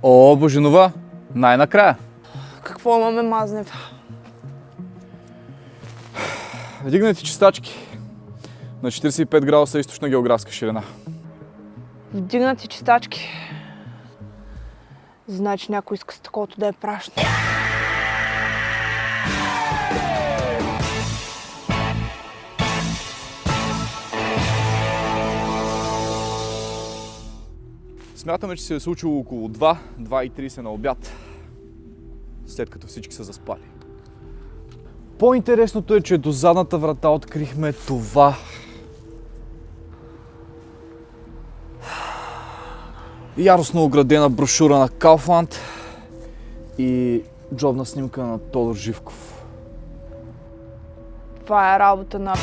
О, Божинова, най-накрая. Какво имаме, Мазнев? Вдигнати чистачки на 45 градуса източна географска ширина. Вдигнати чистачки. Значи някой иска с таковато да е прашно. Смятаме, че се е случило около 2:30 на обяд, след като всички са заспали. По-интересното е, че до задната врата открихме това. Яростно оградена брошура на Kaufland и джобна снимка на Тодор Живков. Това е работа на